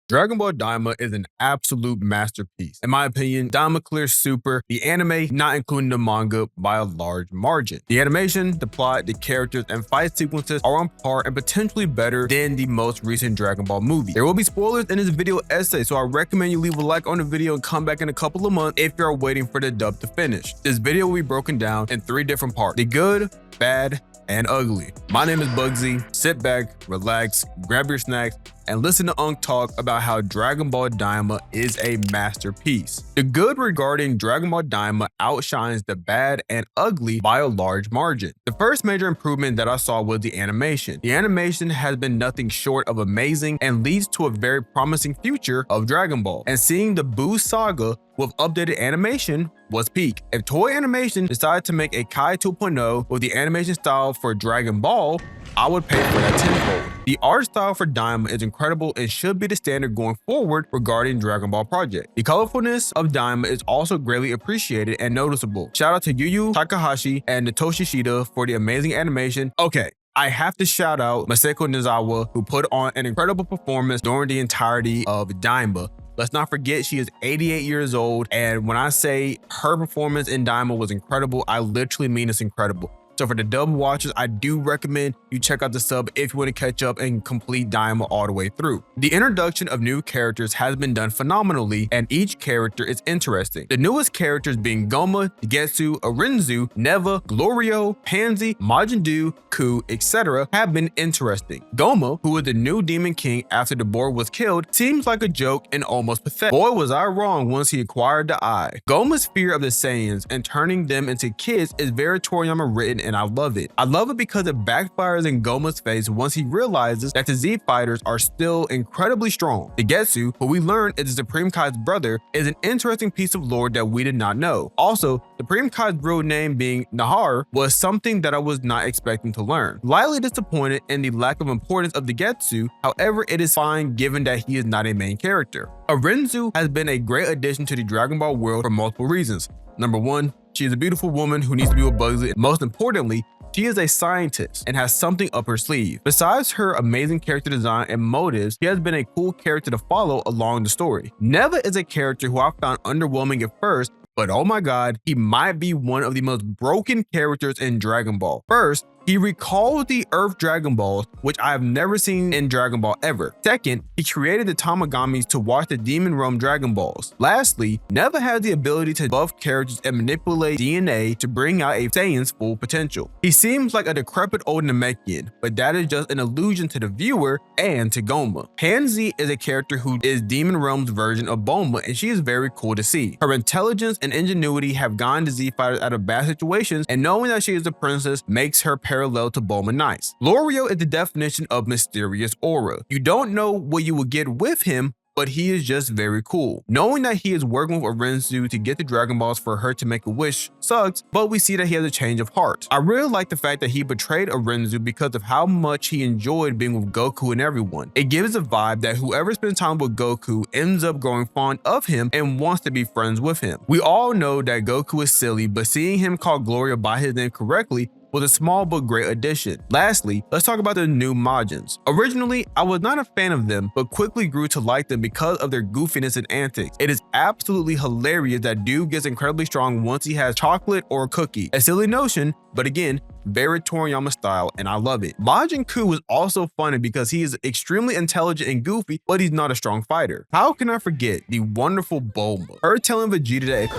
Dragon Ball Daima is an absolute masterpiece. In my opinion, Daima clears Super, the anime, not including the manga, by a large margin. The animation, the plot, the characters, and fight sequences are on par and potentially better than the most recent Dragon Ball movie. There will be spoilers in this video essay, so I recommend you leave a like on the video and come back in a couple of months if you're waiting for the dub to finish. This video will be broken down in 3 different parts: the good, bad, and ugly. My name is Bugzey. Sit back, relax, grab your snacks, and listen to Unk talk about how Dragon Ball Daima is a masterpiece. The good regarding Dragon Ball Daima outshines the bad and ugly by a large margin. The first major improvement that I saw was the animation. The animation has been nothing short of amazing and leads to a very promising future of Dragon Ball. And seeing the Buu saga with updated animation was peak. If Toei Animation decided to make a Kai 2.0 with the animation style for Dragon Ball, I would pay for that tenfold. The art style for Daima is incredible and should be the standard going forward regarding Dragon Ball Project. The colorfulness of Daima is also greatly appreciated and noticeable. Shout out to Yu Yu Takahashi and Natoshi Shida for the amazing animation. Okay, I have to shout out Masako Nizawa, who put on an incredible performance during the entirety of Daima. Let's not forget she is 88 years old, and when I say her performance in Daima was incredible, I literally mean it's incredible. So for the dub watchers, I do recommend you check out the sub if you want to catch up and complete Daima all the way through. The introduction of new characters has been done phenomenally, and each character is interesting. The newest characters being Goma, Getsu, Arinzu, Neva, Glorio, Pansy, Majin, Ku, etc. have been interesting. Goma, who is the new Demon King after the board was killed, seems like a joke and almost pathetic. Boy, was I wrong once he acquired the eye. Goma's fear of the Saiyans and turning them into kids is very Toriyama written, and I love it. I love it because it backfires in Goma's face once he realizes that the Z fighters are still incredibly strong. The Getsu, who we learn is the Supreme Kai's brother, is an interesting piece of lore that we did not know. Also, Supreme Kai's real name being Nahar was something that I was not expecting to learn. Slightly disappointed in the lack of importance of the Getsu, however it is fine given that he is not a main character. Arinzu has been a great addition to the Dragon Ball world for multiple reasons. Number 1, she is a beautiful woman who needs to be with Bugzey, and most importantly, she is a scientist and has something up her sleeve. Besides her amazing character design and motives, she has been a cool character to follow along the story. Neva is a character who I found underwhelming at first, but oh my god, he might be one of the most broken characters in Dragon Ball. First, he recalls the Earth Dragon Balls, which I have never seen in Dragon Ball ever. Second, he created the Tamagamis to watch the Demon Realm Dragon Balls. Lastly, Neva has the ability to buff characters and manipulate DNA to bring out a Saiyan's full potential. He seems like a decrepit old Namekian, but that is just an illusion to the viewer and to Goma. Pansy is a character who is Demon Realm's version of Bulma, and she is very cool to see. Her intelligence and ingenuity have gotten the Z fighters out of bad situations, and knowing that she is a princess makes her parallel to Bulma nice. Glorio is the definition of mysterious aura. You don't know what you will get with him, but he is just very cool. Knowing that he is working with Arinzu to get the Dragon Balls for her to make a wish sucks, but we see that he has a change of heart. I really like the fact that he betrayed Arinzu because of how much he enjoyed being with Goku and everyone. It gives a vibe that whoever spends time with Goku ends up growing fond of him and wants to be friends with him. We all know that Goku is silly, but seeing him call Gloria by his name correctly was a small but great addition. Lastly, let's talk about the new Majins. Originally, I was not a fan of them, but quickly grew to like them because of their goofiness and antics. It is absolutely hilarious that dude gets incredibly strong once he has chocolate or a cookie. A silly notion, but again, very Toriyama style, and I love it. Majin Ku is also funny because he is extremely intelligent and goofy, but he's not a strong fighter. How can I forget the wonderful Bulma? Her telling Vegeta that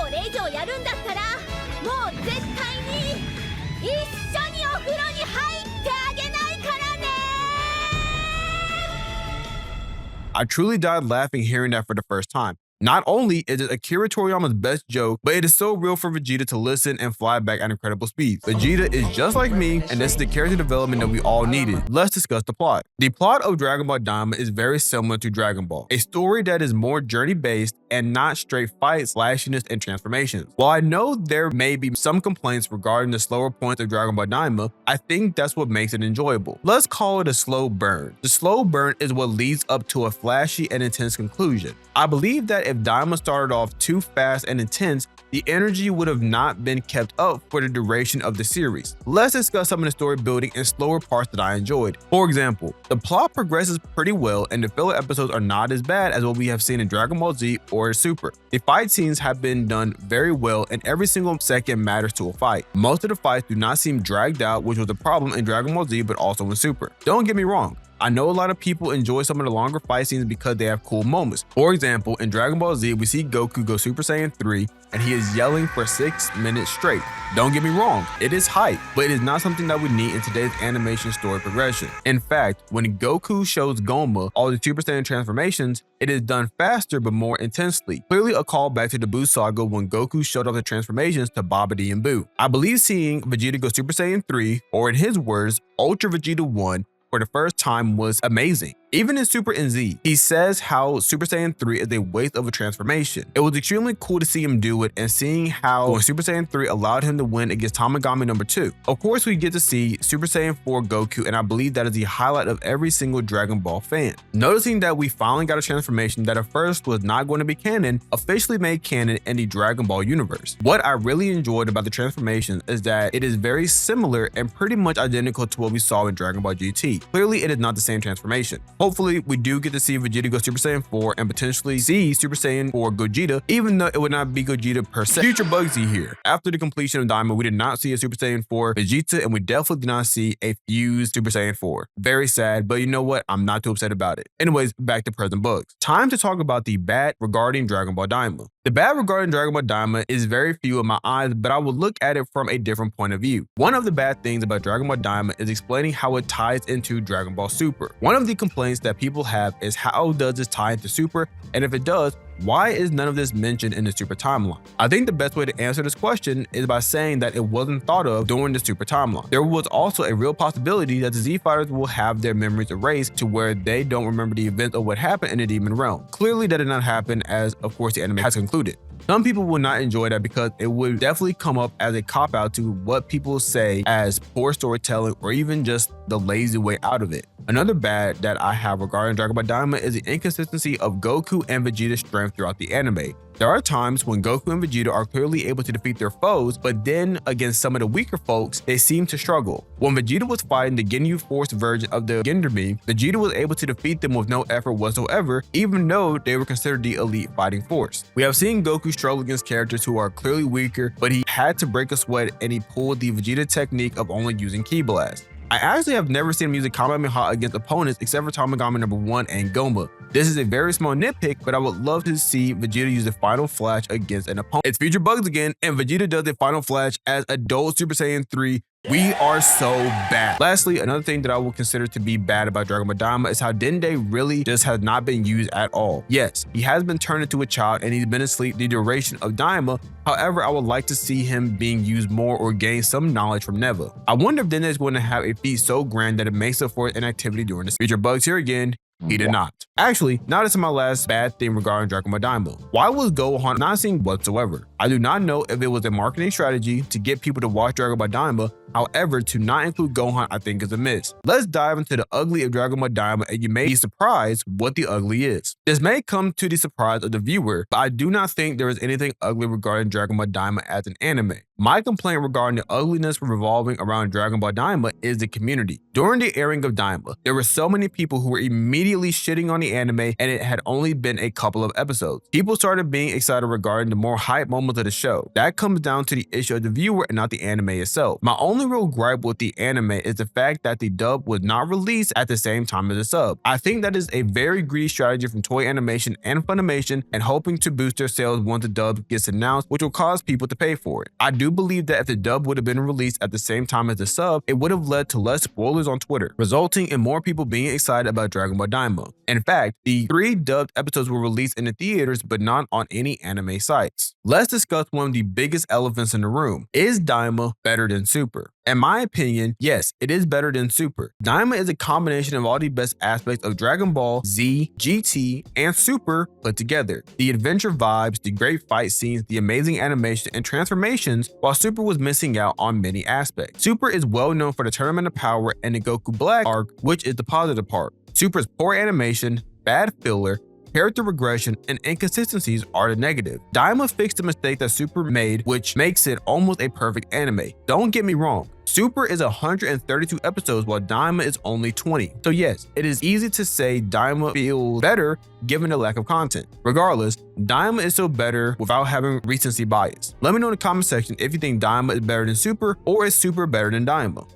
I truly died laughing hearing that for the first time. Not only is it Akira Toriyama's best joke, but it is so real for Vegeta to listen and fly back at incredible speeds. Vegeta is just like me, and this is the character development that we all needed. Let's discuss the plot. The plot of Dragon Ball Daima is very similar to Dragon Ball, a story that is more journey-based and not straight fights, flashiness, and transformations. While I know there may be some complaints regarding the slower points of Dragon Ball Daima, I think that's what makes it enjoyable. Let's call it a slow burn. The slow burn is what leads up to a flashy and intense conclusion. I believe that if if Daima started off too fast and intense, the energy would have not been kept up for the duration of the series. Let's discuss some of the story building and slower parts that I enjoyed. For example, the plot progresses pretty well and the filler episodes are not as bad as what we have seen in Dragon Ball Z or Super. The fight scenes have been done very well and every single second matters to a fight. Most of the fights do not seem dragged out, which was a problem in Dragon Ball Z but also in Super. Don't get me wrong, I know a lot of people enjoy some of the longer fight scenes because they have cool moments. For example, in Dragon Ball Z, we see Goku go Super Saiyan 3 and he is yelling for 6 minutes straight. Don't get me wrong, it is hype, but it is not something that we need in today's animation story progression. In fact, when Goku shows Goma all the Super Saiyan transformations, it is done faster but more intensely. Clearly a callback to the Buu saga when Goku showed off the transformations to Babidi and Buu. I believe seeing Vegeta go Super Saiyan 3, or in his words, Ultra Vegeta 1, for the first time was amazing. Even in Super and Z, he says how Super Saiyan 3 is a waste of a transformation. It was extremely cool to see him do it and seeing how when Super Saiyan 3 allowed him to win against Tamagami number 2. Of course, we get to see Super Saiyan 4 Goku, and I believe that is the highlight of every single Dragon Ball fan. Noticing that we finally got a transformation that at first was not going to be canon, officially made canon in the Dragon Ball universe. What I really enjoyed about the transformations is that it is very similar and pretty much identical to what we saw in Dragon Ball GT. Clearly, it is not the same transformation. Hopefully, we do get to see Vegeta go Super Saiyan 4 and potentially see Super Saiyan 4 Gogeta, even though it would not be Gogeta per se. Future Bugzey here. After the completion of Daima, we did not see a Super Saiyan 4 Vegeta, and we definitely did not see a fused Super Saiyan 4. Very sad, but you know what? I'm not too upset about it. Anyways, back to present bugs. Time to talk about the bad regarding Dragon Ball Daima. The bad regarding Dragon Ball Daima is very few in my eyes, but I will look at it from a different point of view. One of the bad things about Dragon Ball Daima is explaining how it ties into Dragon Ball Super. One of the complaints that people have is how does this tie into Super, and if it does, why is none of this mentioned in the Super timeline? I think the best way to answer this question is by saying that it wasn't thought of during the Super timeline. There was also a real possibility that the Z Fighters will have their memories erased to where they don't remember the events of what happened in the Demon Realm. Clearly that did not happen, as of course the anime has concluded. Some people will not enjoy that because it would definitely come up as a cop-out to what people say as poor storytelling or even just the lazy way out of it. Another bad that I have regarding Dragon Ball Daima is the inconsistency of Goku and Vegeta's strength throughout the anime. There are times when Goku and Vegeta are clearly able to defeat their foes, but then against some of the weaker folks, they seem to struggle. When Vegeta was fighting the Ginyu Force version of the Genderme, Vegeta was able to defeat them with no effort whatsoever, even though they were considered the elite fighting force. We have seen Goku struggle against characters who are clearly weaker, but he had to break a sweat and he pulled the Vegeta technique of only using Ki Blast. I actually have never seen him use a Kamehameha against opponents except for Tamagami number 1 and Goma. This is a very small nitpick, but I would love to see Vegeta use the Final Flash against an opponent. It's Future Bugs again, and Vegeta does the Final Flash as adult Super Saiyan 3. We are so bad. Lastly, another thing that I will consider to be bad about Dragon Ball Daima is how Dende really just has not been used at all. Yes, he has been turned into a child and he's been asleep the duration of Daima. However, I would like to see him being used more or gain some knowledge from Neva. I wonder if Dende is going to have a feat so grand that it makes up for inactivity during this. Future Bugs here again. He did not. Actually, now this is my last bad thing regarding Dragon Ball Daima. Why was Gohan not seen whatsoever? I do not know if it was a marketing strategy to get people to watch Dragon Ball Daima. However, to not include Gohan I think is a miss. Let's dive into the ugly of Dragon Ball Daima, and you may be surprised what the ugly is. This may come to the surprise of the viewer, but I do not think there is anything ugly regarding Dragon Ball Daima as an anime. My complaint regarding the ugliness revolving around Dragon Ball Daima is the community. During the airing of Daima, there were so many people who were immediately shitting on the anime, and it had only been a couple of episodes. People started being excited regarding the more hype moments of the show. That comes down to the issue of the viewer and not the anime itself. My only real gripe with the anime is the fact that the dub was not released at the same time as the sub. I think that is a very greedy strategy from Toei Animation and Funimation, and hoping to boost their sales once the dub gets announced, which will cause people to pay for it. I do believe that if the dub would have been released at the same time as the sub, it would have led to less spoilers on Twitter, resulting in more people being excited about Dragon Ball Daima. In fact, the 3 dubbed episodes were released in the theaters but not on any anime sites. Let's discuss one of the biggest elephants in the room. Is Daima better than Super? In my opinion, yes, it is better than Super. Daima is a combination of all the best aspects of Dragon Ball, Z, GT, and Super put together. The adventure vibes, the great fight scenes, the amazing animation, and transformations, while Super was missing out on many aspects. Super is well known for the Tournament of Power and the Goku Black arc, which is the positive part. Super's poor animation, bad filler, Character regression and inconsistencies are the negative. Daima fixed the mistake that Super made, which makes it almost a perfect anime. Don't get me wrong, Super is 132 episodes while Daima is only 20. So yes, it is easy to say Daima feels better given the lack of content. Regardless, Daima is still better without having recency bias. Let me know in the comment section if you think Daima is better than Super or is Super better than Daima.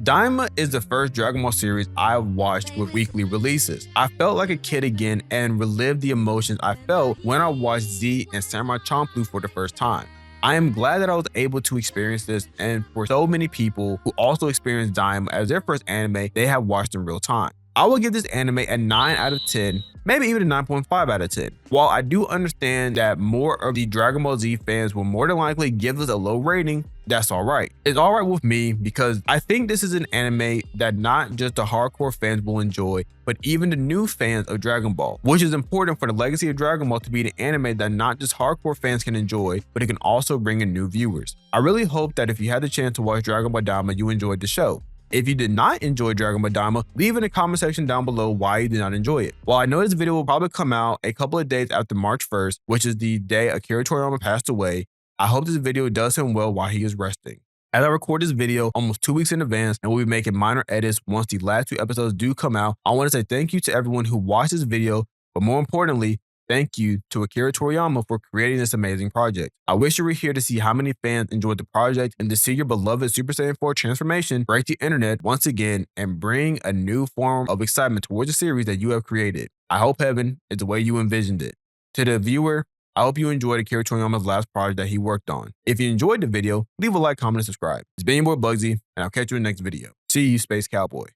Daima is the first Dragon Ball series I watched with weekly releases. I felt like a kid again and relived the emotions I felt when I watched Z and Samurai Champloo for the first time. I am glad that I was able to experience this, and for so many people who also experienced Daima as their first anime they have watched in real time. I will give this anime a 9 out of 10, maybe even a 9.5 out of 10. While I do understand that more of the Dragon Ball Z fans will more than likely give this a low rating, that's alright. It's alright with me because I think this is an anime that not just the hardcore fans will enjoy, but even the new fans of Dragon Ball, which is important for the legacy of Dragon Ball to be an anime that not just hardcore fans can enjoy, but it can also bring in new viewers. I really hope that if you had the chance to watch Dragon Ball Daima, you enjoyed the show. If you did not enjoy Dragon Ball Daima, leave in the comment section down below why you did not enjoy it. While I know this video will probably come out a couple of days after March 1st, which is the day Akira Toriyama passed away, I hope this video does him well while he is resting. As I record this video almost 2 weeks in advance and we'll be making minor edits once the last 2 episodes do come out, I want to say thank you to everyone who watched this video, but more importantly, thank you to Akira Toriyama for creating this amazing project. I wish you were here to see how many fans enjoyed the project and to see your beloved Super Saiyan 4 transformation break the internet once again and bring a new form of excitement towards the series that you have created. I hope heaven is the way you envisioned it. To the viewer, I hope you enjoyed Akira Toriyama's last project that he worked on. If you enjoyed the video, leave a like, comment, and subscribe. It's been your boy Bugzey, and I'll catch you in the next video. See you, Space Cowboy.